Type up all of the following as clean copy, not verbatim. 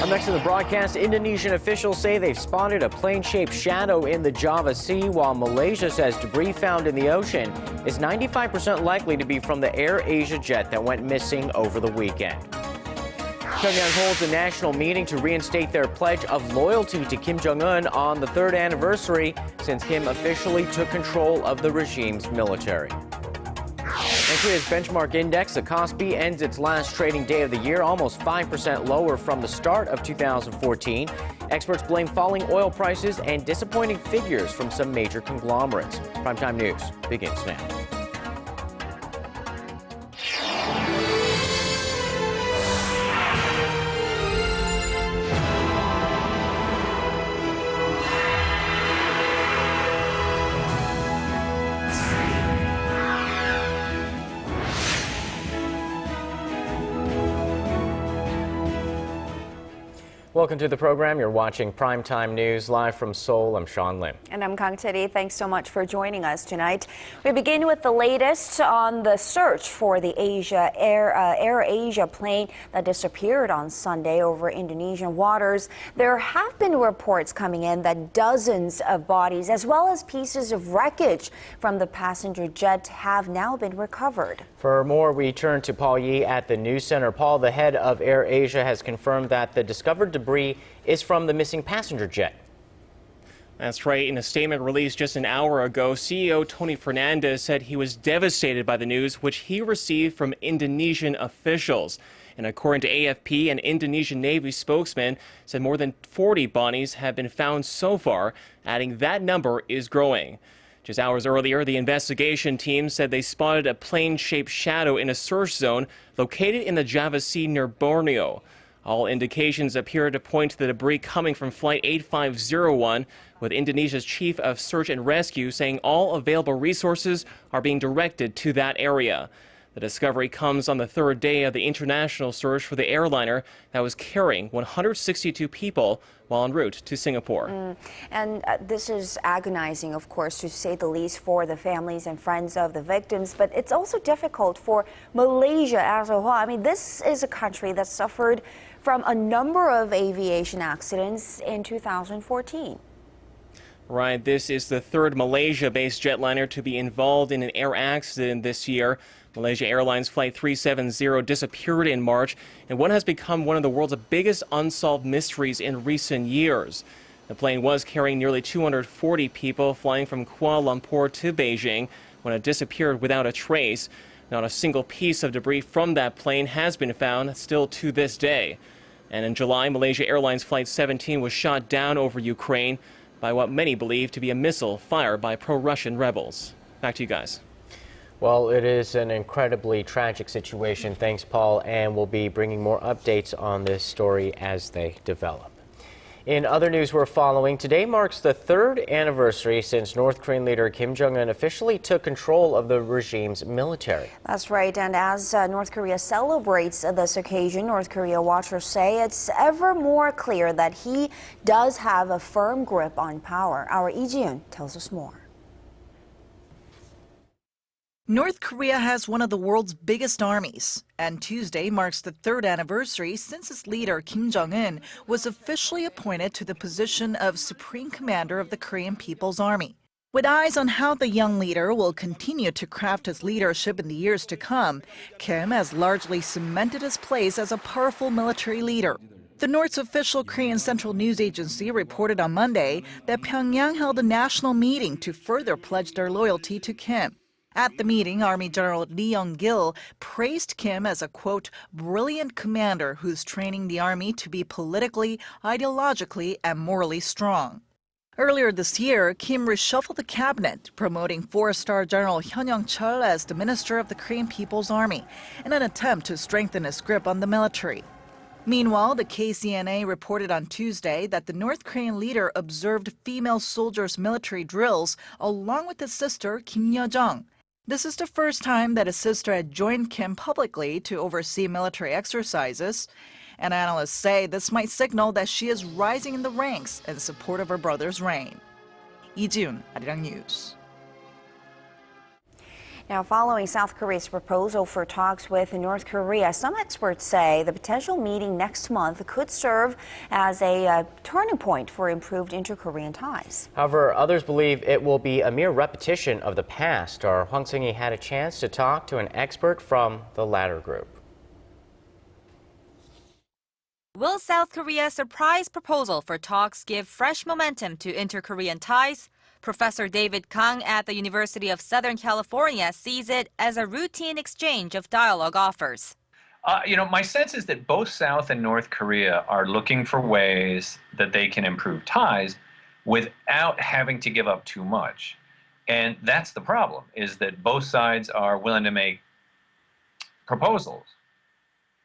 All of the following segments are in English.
Up next in the broadcast, Indonesian officials say they've spotted a plane-shaped shadow in the Java Sea, while Malaysia says debris found in the ocean is 95% likely to be from the AirAsia jet that went missing over the weekend. Pyongyang holds a national meeting to reinstate their pledge of loyalty to Kim Jong-un on the third anniversary since Kim officially took control of the regime's military. And Korea's benchmark index, the KOSPI, ends its last trading day of the year almost 5% lower from the start of 2014. Experts blame falling oil prices and disappointing figures from some major conglomerates. Primetime News begins now. Welcome to the program. You're watching Primetime News live from Seoul. I'm Sean Lim. And I'm Kang Tae-ri. Thanks so much for joining us tonight. We begin with the latest on the search for the AirAsia plane that disappeared on Sunday over Indonesian waters. There have been reports coming in that dozens of bodies, as well as pieces of wreckage from the passenger jet, have now been recovered. For more, we turn to Paul Yee at the News Center. Paul, the head of AirAsia, has confirmed that the discovered debris is from the missing passenger jet. That's right. In a statement released just an hour ago, CEO Tony Fernandez said he was devastated by the news, which he received from Indonesian officials. And according to AFP, an Indonesian Navy spokesman said more than 40 bodies have been found so far, adding that number is growing. Just hours earlier, the investigation team said they spotted a plane-shaped shadow in a search zone located in the Java Sea near Borneo. All indications appear to point to the debris coming from Flight 8501, with Indonesia's chief of search and rescue saying all available resources are being directed to that area. The discovery comes on the third day of the international search for the airliner that was carrying 162 people while en route to Singapore. And this is agonizing, of course, to say the least, for the families and friends of the victims. But it's also difficult for Malaysia as a whole. I mean, this is a country that suffered from a number of aviation accidents in 2014. Right. This is the third Malaysia-based jetliner to be involved in an air accident this year. Malaysia Airlines Flight 370 disappeared in March, and what has become one of the world's biggest unsolved mysteries in recent years. The plane was carrying nearly 240 people flying from Kuala Lumpur to Beijing when it disappeared without a trace. Not a single piece of debris from that plane has been found still to this day. And in July, Malaysia Airlines Flight 17 was shot down over Ukraine by what many believe to be a missile fired by pro-Russian rebels. Back to you guys. Well, it is an incredibly tragic situation. Thanks, Paul, and we'll be bringing more updates on this story as they develop. In other news we're following, today marks the third anniversary since North Korean leader Kim Jong-un officially took control of the regime's military. That's right, and as North Korea celebrates this occasion, North Korea watchers say it's ever more clear that he does have a firm grip on power. Our Lee Ji-yoon tells us more. North Korea has one of the world's biggest armies, and Tuesday marks the third anniversary since its leader Kim Jong-un was officially appointed to the position of Supreme Commander of the Korean People's Army. With eyes on how the young leader will continue to craft his leadership in the years to come, Kim has largely cemented his place as a powerful military leader. The North's official Korean Central News Agency reported on Monday that Pyongyang held a national meeting to further pledge their loyalty to Kim. At the meeting, Army General Lee Young-gil praised Kim as a, quote, brilliant commander who's training the army to be politically, ideologically, and morally strong. Earlier this year, Kim reshuffled the cabinet, promoting four-star General Hyun Young-chul as the Minister of the Korean People's Army in an attempt to strengthen his grip on the military. Meanwhile, the KCNA reported on Tuesday that the North Korean leader observed female soldiers' military drills along with his sister, Kim Yo-jong. This is the first time that his sister had joined Kim publicly to oversee military exercises. And analysts say this might signal that she is rising in the ranks in support of her brother's reign. Lee Ji-yoon, Arirang News. Now, following South Korea's proposal for talks with North Korea, some experts say the potential meeting next month could serve as a turning point for improved inter-Korean ties. However, others believe it will be a mere repetition of the past. Our Hwang Seung-hee had a chance to talk to an expert from the latter group. Will South Korea's surprise proposal for talks give fresh momentum to inter-Korean ties? Professor David Kang at the University of Southern California sees it as a routine exchange of dialogue offers. My sense is that both South and North Korea are looking for ways that they can improve ties without having to give up too much. And that's the problem, is that both sides are willing to make proposals.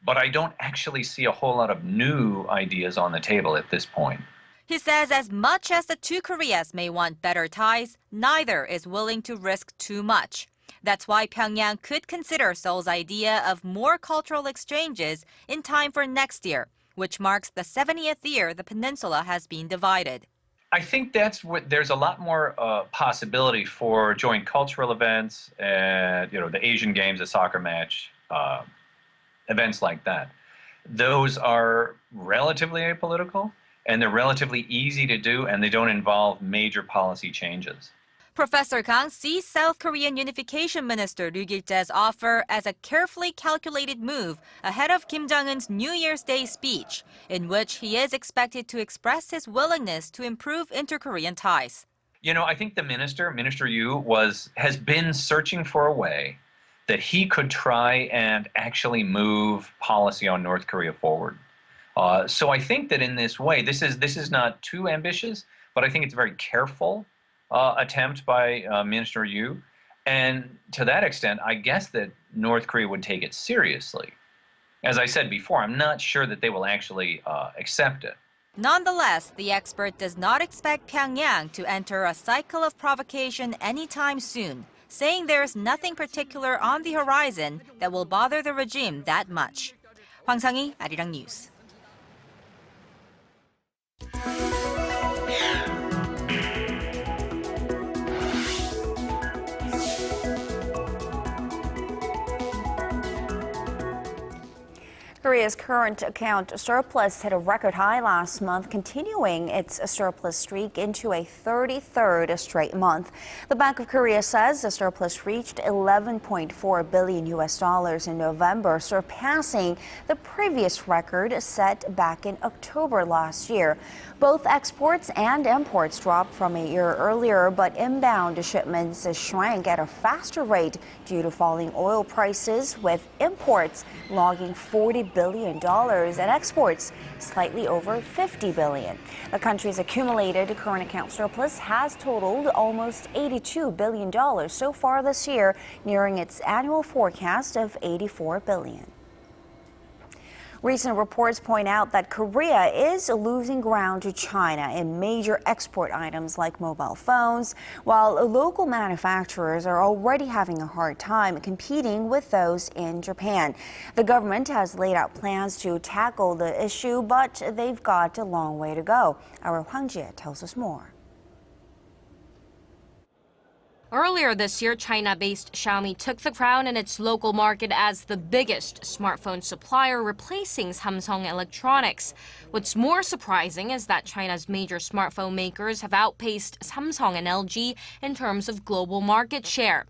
But I don't actually see a whole lot of new ideas on the table at this point. He says as much as the two Koreas may want better ties, neither is willing to risk too much. That's why Pyongyang could consider Seoul's idea of more cultural exchanges in time for next year, which marks the 70th year the peninsula has been divided. I think there's a lot more possibility for joint cultural events, and the Asian Games, a soccer match, events like that. Those are relatively apolitical, and they're relatively easy to do, and they don't involve major policy changes. Professor Kang sees South Korean Unification Minister Ryu Gil-jae's offer as a carefully calculated move ahead of Kim Jong-un's New Year's Day speech, in which he is expected to express his willingness to improve inter-Korean ties. I think the Minister Ryu, has been searching for a way that he could try and actually move policy on North Korea forward. So I think that in this way, this is not too ambitious, but I think it's a very careful attempt by Minister Ryu. And to that extent, I guess that North Korea would take it seriously. As I said before, I'm not sure that they will actually accept it. Nonetheless, the expert does not expect Pyongyang to enter a cycle of provocation anytime soon, saying there's nothing particular on the horizon that will bother the regime that much. Hwang Seung-hee, Arirang News. Korea's current account surplus hit a record high last month, continuing its surplus streak into a 33rd straight month. The Bank of Korea says the surplus reached $11.4 billion in November, surpassing the previous record set back in October last year. Both exports and imports dropped from a year earlier, but inbound shipments shrank at a faster rate due to falling oil prices, with imports logging $40 billion and exports slightly over $50 billion. The country's accumulated current account surplus has totaled almost $82 billion so far this year, nearing its annual forecast of $84 billion. Recent reports point out that Korea is losing ground to China in major export items like mobile phones, while local manufacturers are already having a hard time competing with those in Japan. The government has laid out plans to tackle the issue, but they've got a long way to go. Our Hwang Jie tells us more. Earlier this year, China-based Xiaomi took the crown in its local market as the biggest smartphone supplier, replacing Samsung Electronics. What's more surprising is that China's major smartphone makers have outpaced Samsung and LG in terms of global market share.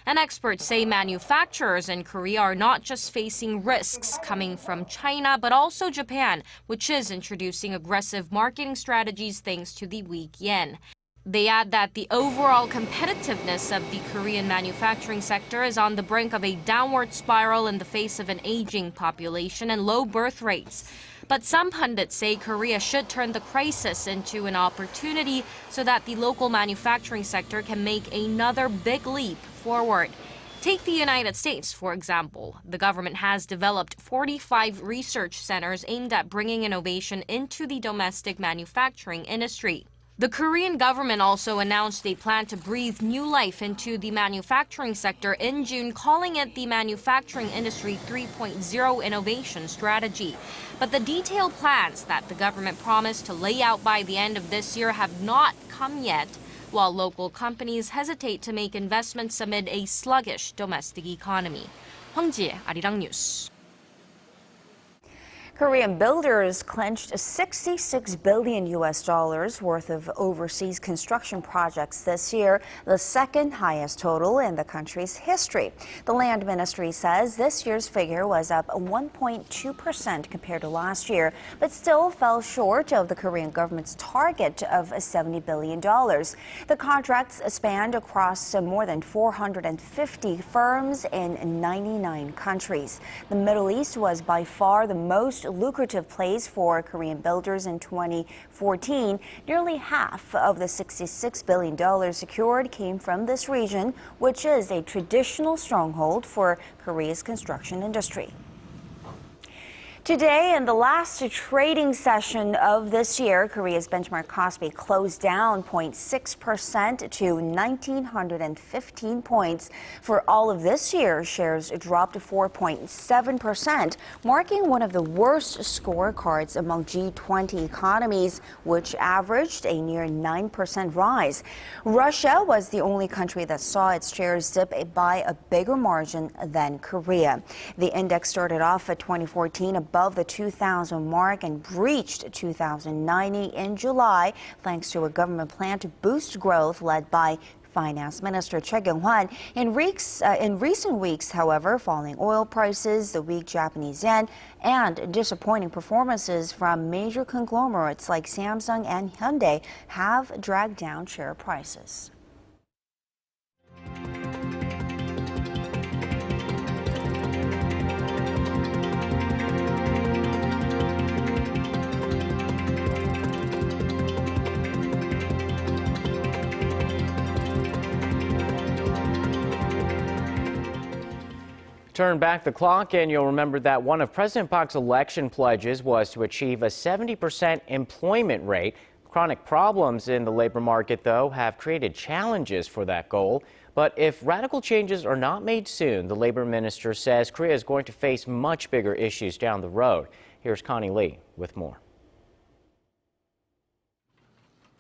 And experts say manufacturers in Korea are not just facing risks coming from China, but also Japan, which is introducing aggressive marketing strategies thanks to the weak yen. They add that the overall competitiveness of the Korean manufacturing sector is on the brink of a downward spiral in the face of an aging population and low birth rates. But some pundits say Korea should turn the crisis into an opportunity so that the local manufacturing sector can make another big leap forward. Take the United States, for example. The government has developed 45 research centers aimed at bringing innovation into the domestic manufacturing industry. The Korean government also announced a plan to breathe new life into the manufacturing sector in June, calling it the Manufacturing Industry 3.0 Innovation Strategy. But the detailed plans that the government promised to lay out by the end of this year have not come yet. while local companies hesitate to make investments amid a sluggish domestic economy. 황지혜, Arirang News. Korean builders clinched $66 billion worth of overseas construction projects this year, the second highest total in the country's history. The land ministry says this year's figure was up 1.2% compared to last year, but still fell short of the Korean government's target of $70 billion. The contracts spanned across more than 450 firms in 99 countries. The Middle East was by far the most lucrative place for Korean builders in 2014. Nearly half of the $66 billion secured came from this region, which is a traditional stronghold for Korea's construction industry. Today, in the last trading session of this year, Korea's benchmark KOSPI closed down 0.6% to 1,915 points. For all of this year, shares dropped 4.7%, marking one of the worst scorecards among G20 economies, which averaged a near 9% rise. Russia was the only country that saw its shares dip by a bigger margin than Korea. The index started off at 2014 above the 2,000 mark and breached 2,090 in July, thanks to a government plan to boost growth led by Finance Minister Kim Jong-un. In recent weeks, however, falling oil prices, the weak Japanese yen, and disappointing performances from major conglomerates like Samsung and Hyundai have dragged down share prices. Turn back the clock and you'll remember that one of President Park's election pledges was to achieve a 70% employment rate. Chronic problems in the labor market, though, have created challenges for that goal. But if radical changes are not made soon, the labor minister says Korea is going to face much bigger issues down the road. Here's Connie Lee with more.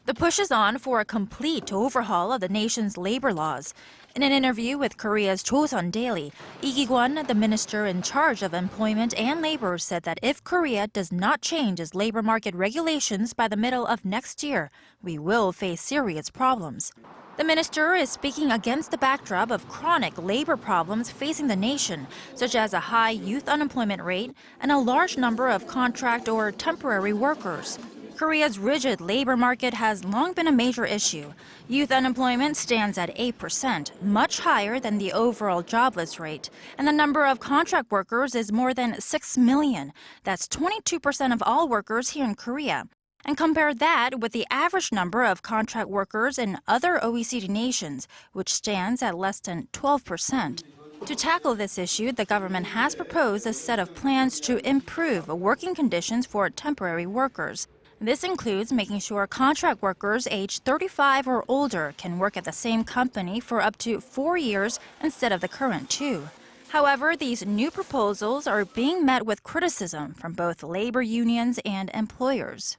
The push is on for a complete overhaul of the nation's labor laws. In an interview with Korea's Chosun Daily, Lee Ki-kwon, the minister in charge of employment and labor, said that if Korea does not change its labor market regulations by the middle of next year, we will face serious problems. The minister is speaking against the backdrop of chronic labor problems facing the nation, such as a high youth unemployment rate and a large number of contract or temporary workers. Korea's rigid labor market has long been a major issue. Youth unemployment stands at 8%, much higher than the overall jobless rate. And the number of contract workers is more than 6 million. That's 22% of all workers here in Korea. And compare that with the average number of contract workers in other OECD nations, which stands at less than 12%. To tackle this issue, the government has proposed a set of plans to improve working conditions for temporary workers. This includes making sure contract workers aged 35 or older can work at the same company for up to 4 years instead of the current 2. However, these new proposals are being met with criticism from both labor unions and employers.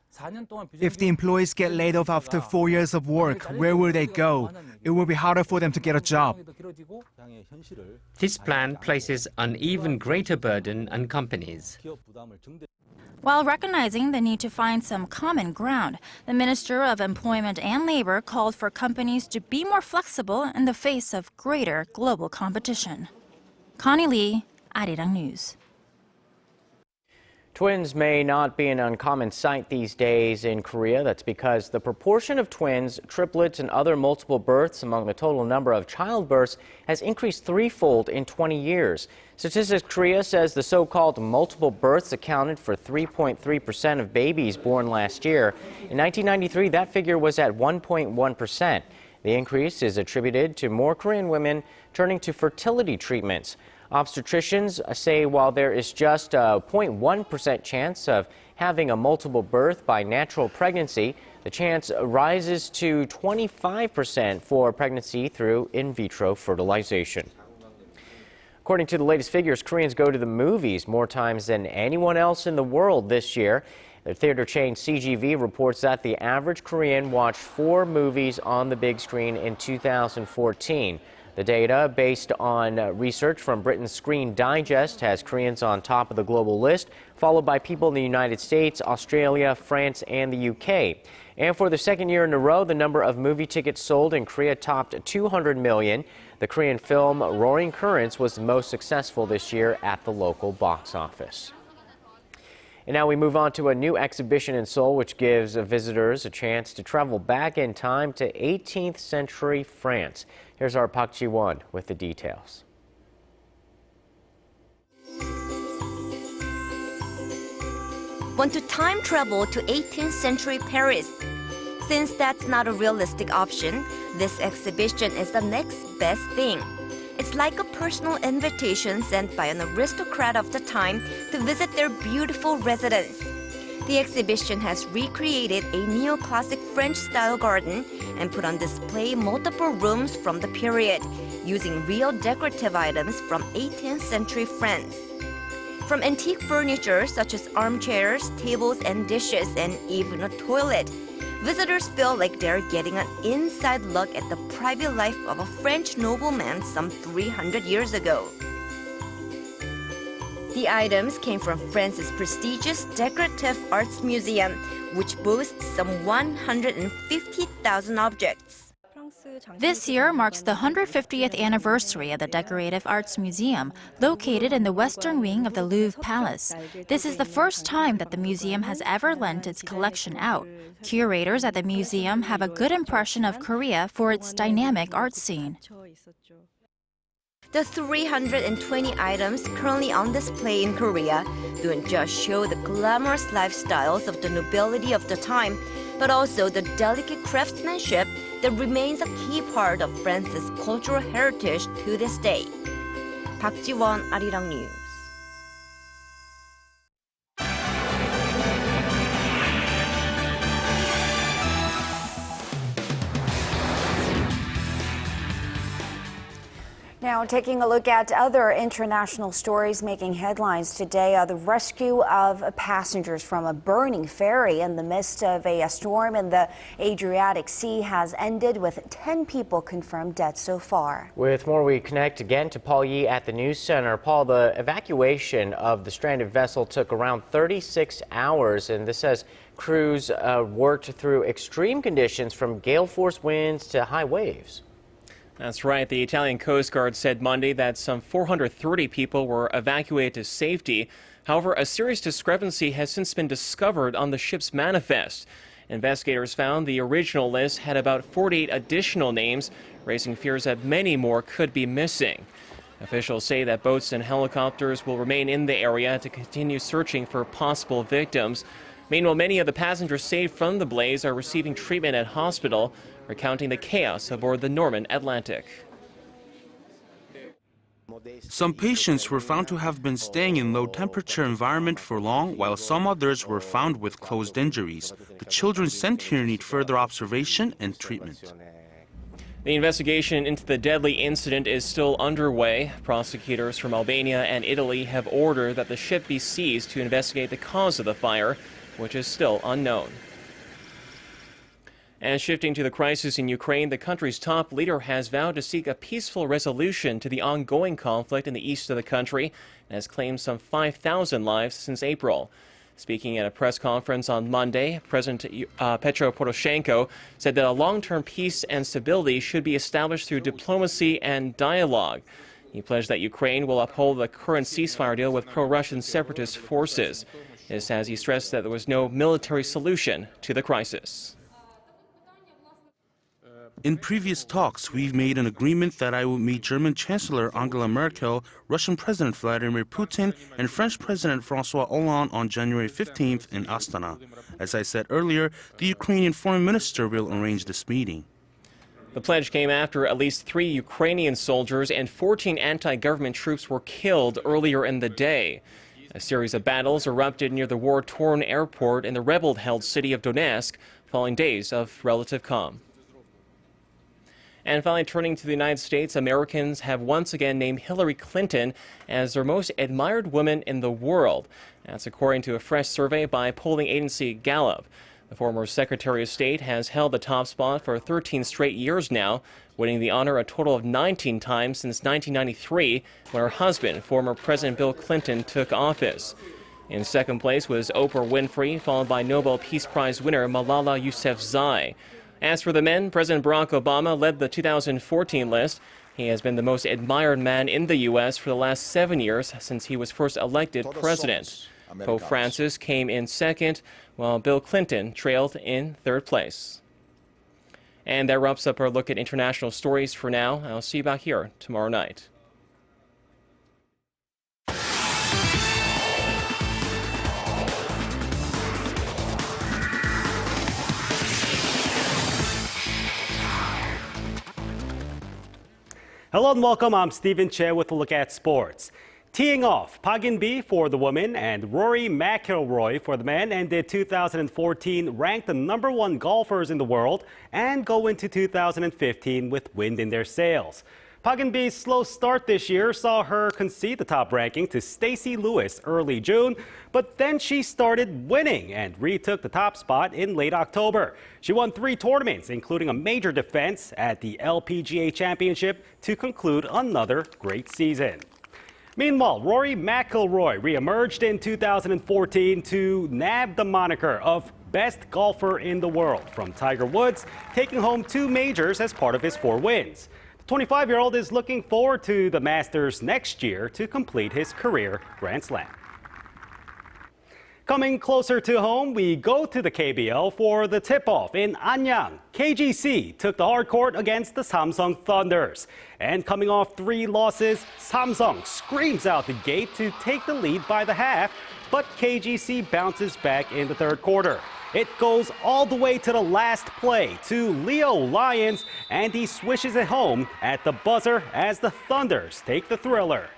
If the employees get laid off after 4 years of work, where will they go? It will be harder for them to get a job. This plan places an even greater burden on companies. While recognizing the need to find some common ground, the Minister of Employment and Labor called for companies to be more flexible in the face of greater global competition. Connie Lee, Arirang News. Twins may not be an uncommon sight these days in Korea. That's because the proportion of twins, triplets, and other multiple births among the total number of childbirths has increased threefold in 20 years. Statistics Korea says the so-called multiple births accounted for 3.3% of babies born last year. In 1993, that figure was at 1.1%. The increase is attributed to more Korean women turning to fertility treatments. Obstetricians say while there is just a 0.1% chance of having a multiple birth by natural pregnancy, the chance rises to 25% for pregnancy through in vitro fertilization. According to the latest figures, Koreans go to the movies more times than anyone else in the world this year. The theater chain CGV reports that the average Korean watched 4 movies on the big screen in 2014. The data, based on research from Britain's Screen Digest, has Koreans on top of the global list, followed by people in the United States, Australia, France, and the UK. And for the second year in a row, the number of movie tickets sold in Korea topped 200 million. The Korean film Roaring Currents was the most successful this year at the local box office. And now we move on to a new exhibition in Seoul, which gives visitors a chance to travel back in time to 18th century France. Here's our Park Ji-won with the details. Want to time travel to 18th century Paris? Since that's not a realistic option, this exhibition is the next best thing. It's like a personal invitation sent by an aristocrat of the time to visit their beautiful residence. The exhibition has recreated a neoclassic French-style garden and put on display multiple rooms from the period, using real decorative items from 18th century France. From antique furniture such as armchairs, tables and dishes, and even a toilet, visitors feel like they're getting an inside look at the private life of a French nobleman some 300 years ago. The items came from France's prestigious Decorative Arts Museum, which boasts some 150,000 objects. This year marks the 150th anniversary of the Decorative Arts Museum, located in the western wing of the Louvre Palace. This is the first time that the museum has ever lent its collection out. Curators at the museum have a good impression of Korea for its dynamic art scene. The 320 items currently on display in Korea don't just show the glamorous lifestyles of the nobility of the time, but also the delicate craftsmanship that remains a key part of France's cultural heritage to this day. Park Ji-won, Arirang News. Now, taking a look at other international stories making headlines today, the rescue of passengers from a burning ferry in the midst of a storm in the Adriatic Sea has ended, with 10 people confirmed dead so far. With more, we connect again to Paul Yi at the News Center. Paul, the evacuation of the stranded vessel took around 36 hours, and this says crews worked through extreme conditions from gale force winds to high waves. That's right. The Italian Coast Guard said Monday that some 430 people were evacuated to safety. However, a serious discrepancy has since been discovered on the ship's manifest. Investigators found the original list had about 48 additional names, raising fears that many more could be missing. Officials say that boats and helicopters will remain in the area to continue searching for possible victims. Meanwhile, many of the passengers saved from the blaze are receiving treatment at hospital, recounting the chaos aboard the Norman Atlantic. Some patients were found to have been staying in low-temperature environment for long, while some others were found with closed injuries. The children sent here need further observation and treatment. The investigation into the deadly incident is still underway. Prosecutors from Albania and Italy have ordered that the ship be seized to investigate the cause of the fire, which is still unknown. And shifting to the crisis in Ukraine, the country's top leader has vowed to seek a peaceful resolution to the ongoing conflict in the east of the country and has claimed some 5,000 lives since April. Speaking at a press conference on Monday, President Petro Poroshenko said that a long-term peace and stability should be established through diplomacy and dialogue. He pledged that Ukraine will uphold the current ceasefire deal with pro-Russian separatist forces. This as he stressed that there was no military solution to the crisis. In previous talks, we've made an agreement that I will meet German Chancellor Angela Merkel, Russian President Vladimir Putin, and French President François Hollande on January 15th in Astana. As I said earlier, the Ukrainian foreign minister will arrange this meeting. The pledge came after at least 3 Ukrainian soldiers and 14 anti-government troops were killed earlier in the day. A series of battles erupted near the war-torn airport in the rebel-held city of Donetsk, following days of relative calm. And finally, turning to the United States, Americans have once again named Hillary Clinton as their most admired woman in the world. That's according to a fresh survey by polling agency Gallup. The former Secretary of State has held the top spot for 13 straight years now, winning the honor a total of 19 times since 1993, when her husband, former President Bill Clinton, took office. In second place was Oprah Winfrey, followed by Nobel Peace Prize winner Malala Yousafzai. As for the men, President Barack Obama led the 2014 list. He has been the most admired man in the U.S. for the last 7 years since he was first elected president. Pope Francis came in second, while Bill Clinton trailed in third place. And that wraps up our look at international stories for now. I'll see you back here tomorrow night. Hello and welcome. I'm Stephen Che with a look at sports. Teeing off, Park In-bi for the women and Rory McIlroy for the men ended 2014 ranked the #1 golfers in the world and go into 2015 with wind in their sails. Park In-bi's slow start this year saw her concede the top ranking to Stacey Lewis early June, but then she started winning and retook the top spot in late October. She won 3 tournaments, including a major defense at the LPGA Championship to conclude another great season. Meanwhile, Rory McIlroy reemerged in 2014 to nab the moniker of best golfer in the world from Tiger Woods, taking home 2 majors as part of his 4 wins. The 25-year-old is looking forward to the Masters next year to complete his career Grand Slam. Coming closer to home, we go to the KBL for the tip-off in Anyang. KGC took the hard court against the Samsung Thunders. And coming off 3 losses, Samsung screams out the gate to take the lead by the half, but KGC bounces back in the third quarter. It goes all the way to the last play to Leo Lions, and he swishes it home at the buzzer as the Thunders take the thriller.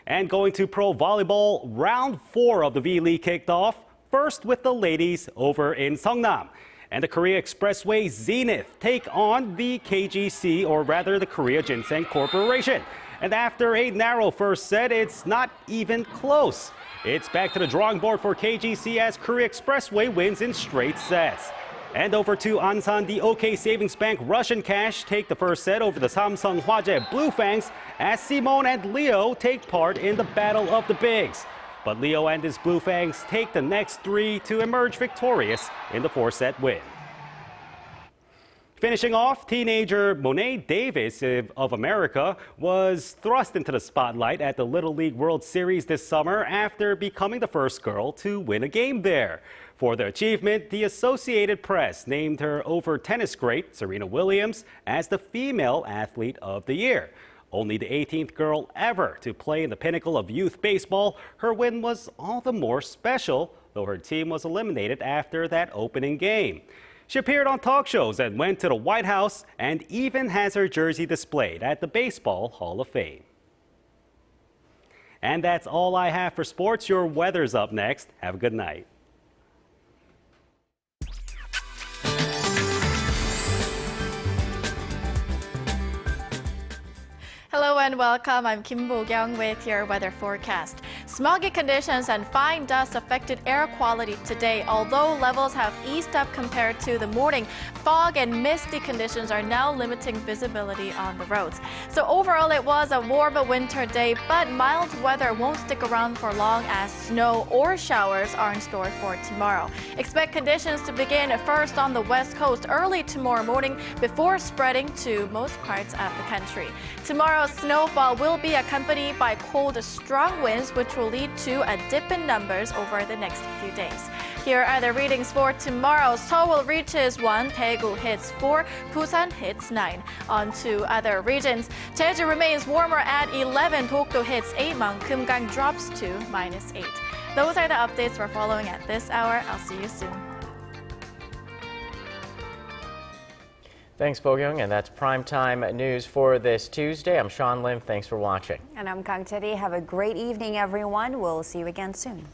And going to pro volleyball, round 4 of the V-League kicked off, first with the ladies over in Seongnam. And the Korea Expressway Zenith take on the KGC, or rather the Korea Ginseng Corporation. And after a narrow first set, it's not even close. It's back to the drawing board for KGC as Korea Expressway wins in straight sets. And over to Ansan, the OK Savings Bank Russian Cash take the first set over the Samsung Hwajae Blue Fangs as Simone and Leo take part in the battle of the bigs. But Leo and his Blue Fangs take the next 3 to emerge victorious in the 4-set win. Finishing off, teenager Monet Davis of America was thrust into the spotlight at the Little League World Series this summer after becoming the first girl to win a game there. For the achievement, the Associated Press named her over tennis great Serena Williams as the Female Athlete of the Year. Only the 18th girl ever to play in the pinnacle of youth baseball, her win was all the more special, though her team was eliminated after that opening game. She appeared on talk shows and went to the White House and even has her jersey displayed at the Baseball Hall of Fame. And that's all I have for sports. Your weather's up next. Have a good night. Hello and welcome. I'm Kim Bo-kyung with your weather forecast. Smoggy conditions and fine dust affected air quality today. Although levels have eased up compared to the morning, fog and misty conditions are now limiting visibility on the roads. So overall, it was a warm winter day, but mild weather won't stick around for long as snow or showers are in store for tomorrow. Expect conditions to begin first on the west coast early tomorrow morning before spreading to most parts of the country. Tomorrow's snowfall will be accompanied by cold, strong winds, which will lead to a dip in numbers over the next few days. Here are the readings for tomorrow. Seoul reaches 1, Daegu hits 4, Busan hits 9. On to other regions. Jeju remains warmer at 11, Dokdo hits 8, Kumgang drops to -8. Those are the updates we're following at this hour. I'll see you soon. Thanks, Bo-kyung, and that's primetime news for this Tuesday. I'm Sean Lim. Thanks for watching. And I'm Kang Tae-ri. Have a great evening, everyone. We'll see you again soon.